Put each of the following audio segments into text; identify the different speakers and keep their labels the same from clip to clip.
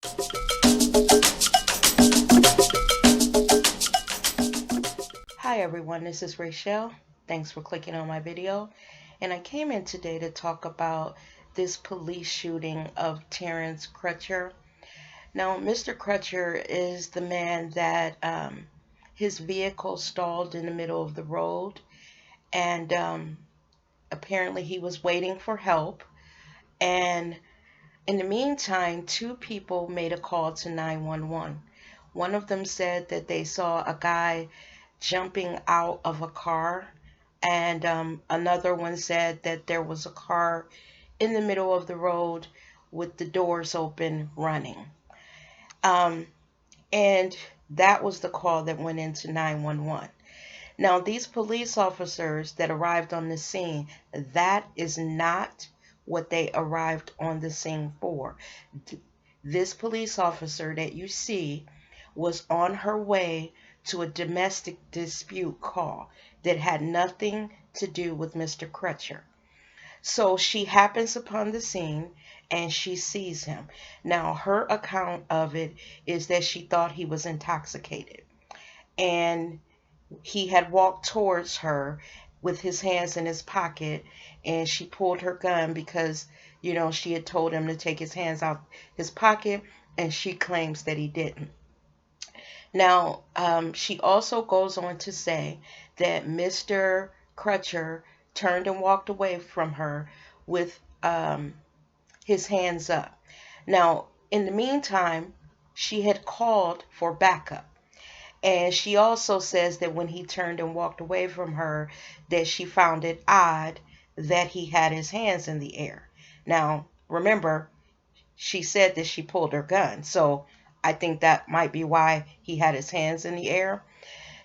Speaker 1: Hi everyone, this is Rachel. Thanks for clicking on my video. And I came in today to talk about this police shooting of Terrence Crutcher. Now, Mr. Crutcher is the man that his vehicle stalled in the middle of the road, and apparently he was waiting for help. And in the meantime, two people made a call to 911. One of them said that they saw a guy jumping out of a car, and another one said that there was a car in the middle of the road with the doors open running. Um, and that was the call that went into 911. Now, these police officers that arrived on the scene, that is not what they arrived on the scene for. This police officer that you see was on her way to a domestic dispute call that had nothing to do with Mr. Crutcher. So she happens upon the scene and she sees him. Now, her account of it is that she thought he was intoxicated. And he had walked towards her with his hands in his pocket, and she pulled her gun because, she had told him to take his hands out his pocket, and she claims that he didn't. Now, she also goes on to say that Mr. Crutcher turned and walked away from her with his hands up. Now, in the meantime, she had called for backup. And she also says that when he turned and walked away from her, that she found it odd that he had his hands in the air. Now, remember, she said that she pulled her gun. So I think that might be why he had his hands in the air.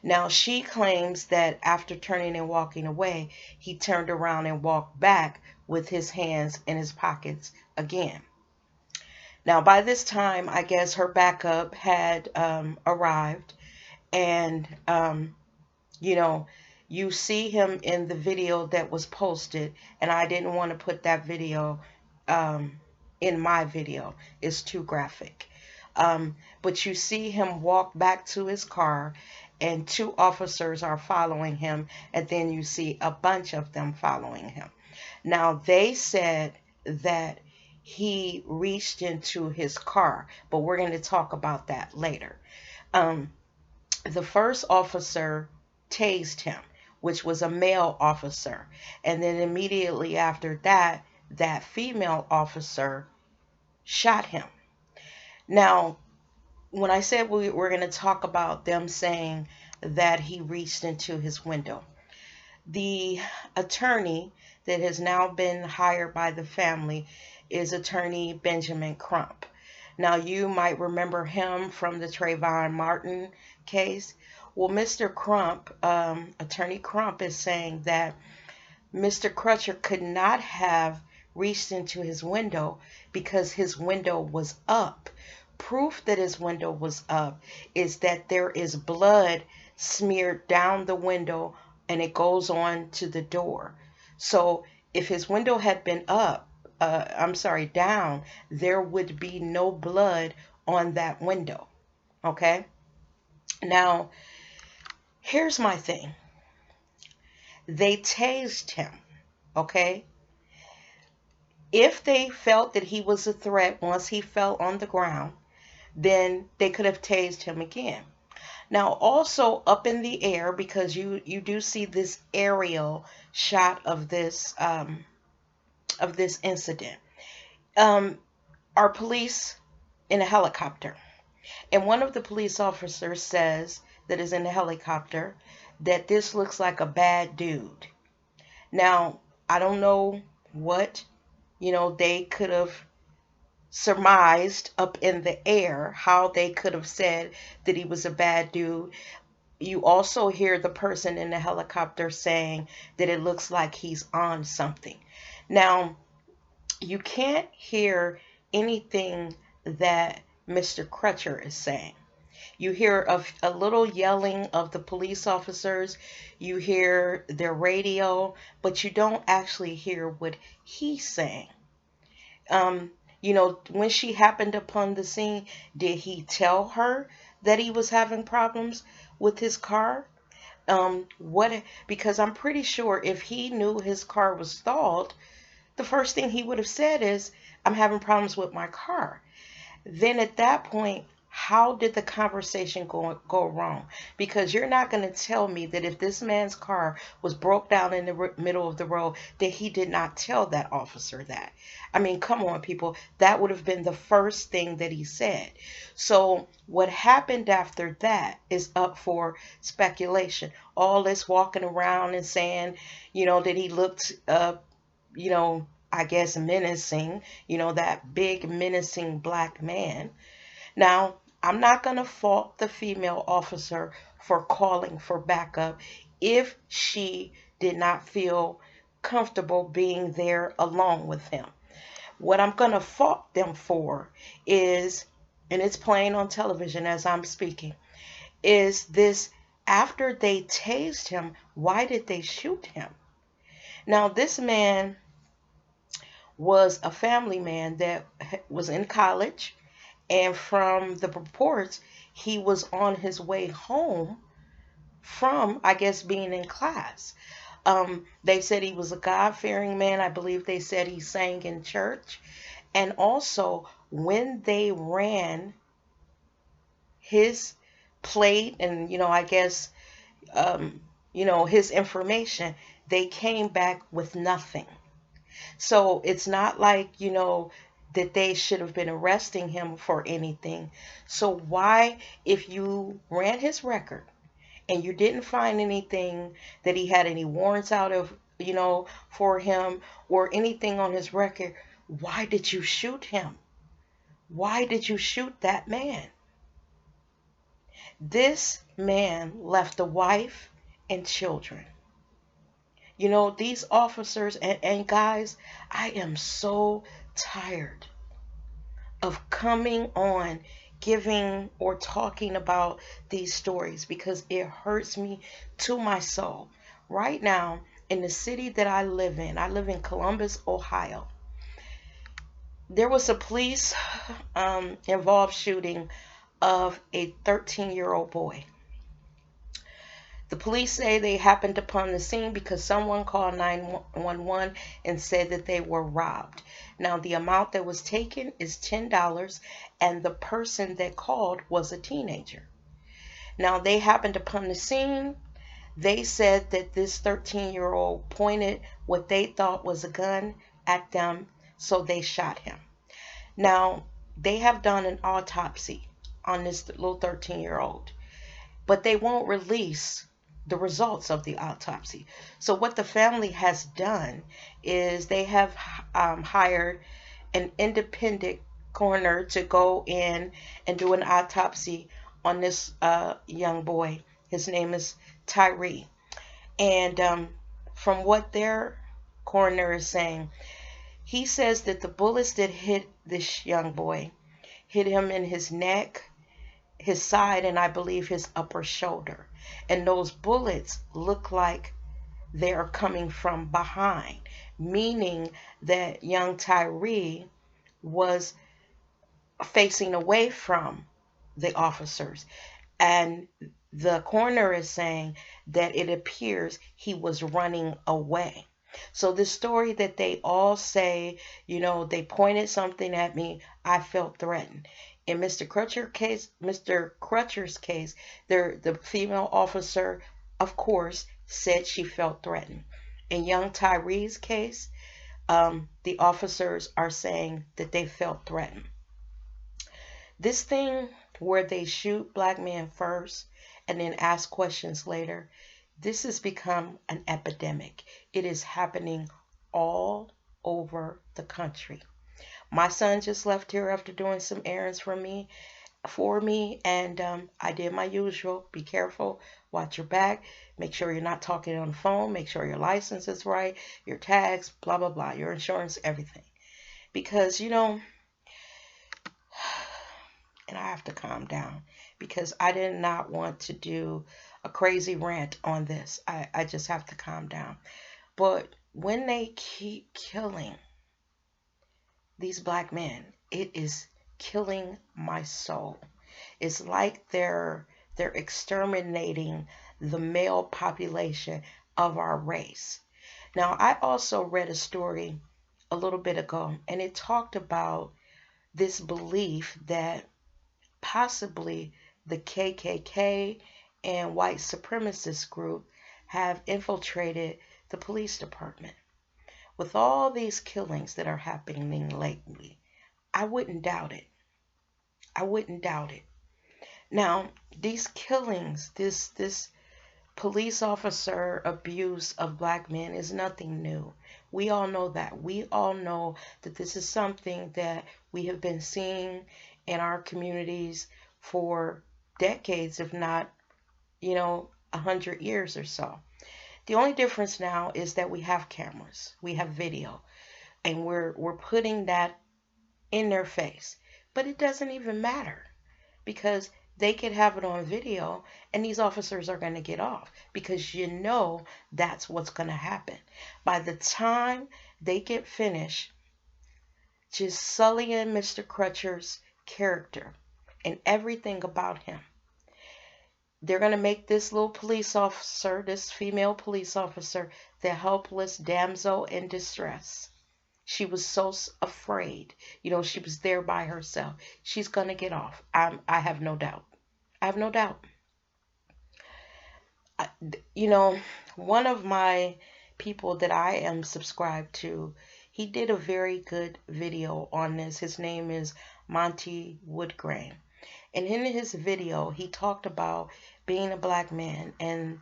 Speaker 1: Now, she claims that after turning and walking away, he turned around and walked back with his hands in his pockets again. Now, by this time, I guess her backup had arrived. And, you see him in the video that was posted. And I didn't want to put that video in my video. It's too graphic. But you see him walk back to his car, and two officers are following him, and then you see a bunch of them following him. Now, they said that he reached into his car, but we're going to talk about that later. The first officer tased him, which was a male officer, and then immediately after that, that female officer shot him. Now, when I said we're going to talk about them saying that he reached into his window, the attorney that has now been hired by the family is attorney Benjamin Crump. Now, you might remember him from the Trayvon Martin case. Well, Mr. Crump, attorney Crump, is saying that Mr. Crutcher could not have reached into his window because his window was up. Proof that his window was up is that there is blood smeared down the window and it goes on to the door. So if his window had been down, there would be no blood on that window. Okay? Now, here's my thing. They tased him. Okay? If they felt that he was a threat once he fell on the ground, then they could have tased him again. Now, also up in the air, because you do see this aerial shot of this incident, are police in a helicopter, and one of the police officers says that is in the helicopter that this looks like a bad dude. Now, I don't know what they could have surmised up in the air, how they could have said that he was a bad dude. You also hear the person in the helicopter saying that it looks like he's on something. Now, you can't hear anything that Mr. Crutcher is saying. You hear a little yelling of the police officers. You hear their radio, but you don't actually hear what he's saying. When she happened upon the scene, did he tell her that he was having problems with his car? What? Because I'm pretty sure if he knew his car was stalled, the first thing he would have said is, I'm having problems with my car. Then at that point, how did the conversation go wrong? Because you're not going to tell me that if this man's car was broke down in the middle of the road, that he did not tell that officer that. I mean, come on, people. That would have been the first thing that he said. So what happened after that is up for speculation. All this walking around and saying, that he looked I guess menacing, that big menacing black man. Now, I'm not going to fault the female officer for calling for backup if she did not feel comfortable being there along with him. What I'm going to fault them for is, and it's playing on television as I'm speaking, is this: after they tased him, why did they shoot him? Now, this man was a family man that was in college, and from the reports, he was on his way home from, I guess, being in class. They said he was a God-fearing man. I believe they said he sang in church. And also, when they ran his plate and, I guess, his information, they came back with nothing. So it's not like, that they should have been arresting him for anything. So why, if you ran his record and you didn't find anything that he had any warrants out of, for him or anything on his record, why did you shoot him? Why did you shoot that man? This man left a wife and children. These officers and guys, I am so tired of coming on giving or talking about these stories because it hurts me to my soul. Right now, in the city that I live in Columbus, Ohio, there was a police involved shooting of a 13-year-old boy. The police say they happened upon the scene because someone called 911 and said that they were robbed. Now, the amount that was taken is $10, and the person that called was a teenager. Now, they happened upon the scene. They said that this 13-year-old pointed what they thought was a gun at them, so they shot him. Now, they have done an autopsy on this little 13-year-old, but they won't release the results of the autopsy. So what the family has done is they have hired an independent coroner to go in and do an autopsy on this young boy. His name is Tyree. And from what their coroner is saying, he says that the bullets that hit this young boy hit him in his neck, his side, and I believe his upper shoulder. And those bullets look like they are coming from behind, meaning that young Tyree was facing away from the officers. And the coroner is saying that it appears he was running away. So the story that they all say, they pointed something at me, I felt threatened. In Mr. Crutcher's case, the female officer, of course, said she felt threatened. In young Tyree's case, the officers are saying that they felt threatened. This thing where they shoot black men first and then ask questions later, this has become an epidemic. It is happening all over the country. My son just left here after doing some errands for me, and I did my usual. Be careful, watch your back, make sure you're not talking on the phone, make sure your license is right, your tags, blah, blah, blah, your insurance, everything. Because, and I have to calm down because I did not want to do a crazy rant on this. I just have to calm down. But when they keep killing these black men, It is killing my soul. It's like they're exterminating the male population of our race. Now, I also read a story a little bit ago, and it talked about this belief that possibly the KKK and white supremacist group have infiltrated the police department. With all these killings that are happening lately, I wouldn't doubt it. I wouldn't doubt it. Now, these killings, this police officer abuse of black men is nothing new. We all know that. We all know that this is something that we have been seeing in our communities for decades, if not, 100 years or so. The only difference now is that we have cameras, we have video, and we're putting that in their face. But it doesn't even matter because they could have it on video and these officers are going to get off because that's what's going to happen. By the time they get finished just sullying Mr. Crutcher's character and everything about him, they're going to make this little police officer, this female police officer, the helpless damsel in distress. She was so afraid. She was there by herself. She's going to get off. I have no doubt. I have no doubt. I, One of my people that I am subscribed to, he did a very good video on this. His name is Monty Woodgrain. And in his video, he talked about being a black man and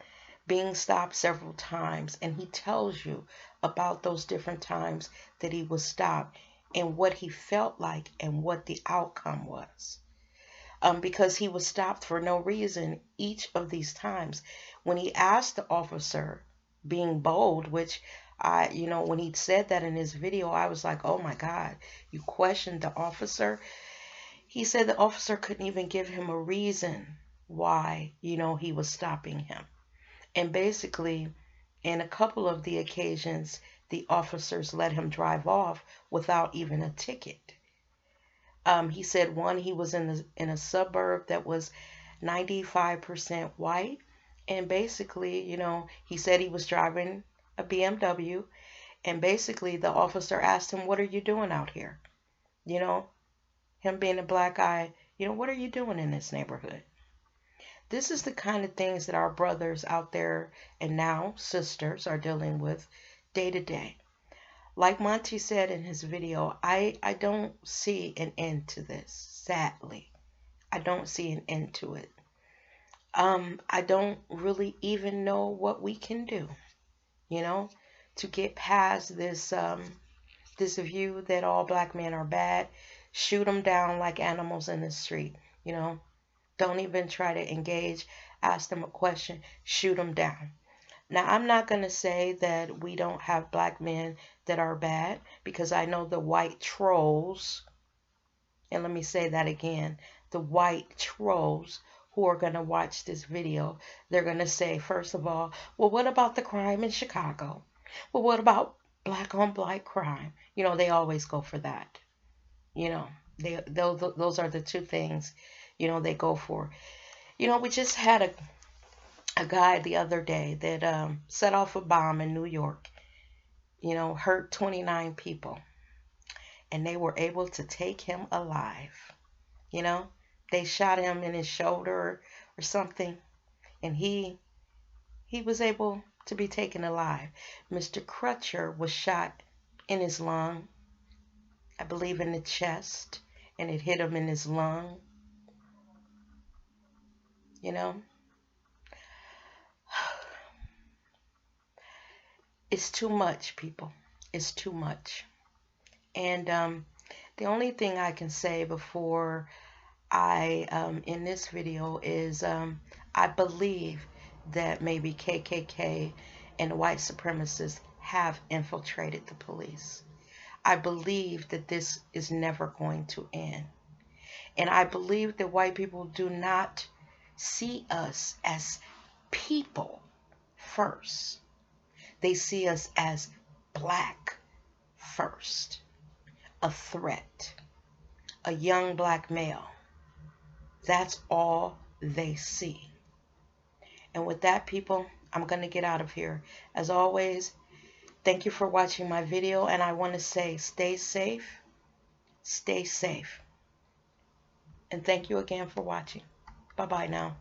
Speaker 1: being stopped several times. And he tells you about those different times that he was stopped and what he felt like and what the outcome was. Because he was stopped for no reason each of these times. When he asked the officer, being bold, which when he said that in his video, I was like, oh my God, you questioned the officer. He said the officer couldn't even give him a reason why, he was stopping him. And basically, in a couple of the occasions, the officers let him drive off without even a ticket. He said one, he was in a suburb that was 95% white. And basically, he said he was driving a BMW. And basically, the officer asked him, what are you doing out here? Him being a black guy, what are you doing in this neighborhood? This is the kind of things that our brothers out there and now sisters are dealing with day to day. Like Monty said in his video, I don't see an end to this, sadly. I don't see an end to it. I don't really even know what we can do, to get past this view that all black men are bad. Shoot them down like animals in the street, Don't even try to engage, ask them a question, shoot them down. Now, I'm not going to say that we don't have black men that are bad, because I know the white trolls, and let me say that again, the white trolls who are going to watch this video, they're going to say, first of all, well, what about the crime in Chicago? Well, what about black on black crime? They always go for that. Those are the two things, they go for. We just had a guy the other day that set off a bomb in New York, hurt 29 people. And they were able to take him alive. They shot him in his shoulder or something. And he was able to be taken alive. Mr. Crutcher was shot in his lung, I believe in the chest, and it hit him in his lung. It's too much, people. It's too much. And the only thing I can say before I in this video is I believe that maybe KKK and white supremacists have infiltrated the police. I believe that this is never going to end. And I believe that white people do not see us as people first. They see us as black first, a threat. a young black male. That's all they see. And with that, people, I'm going to get out of here. As always, thank you for watching my video, and I want to say stay safe, and thank you again for watching. Bye-bye now.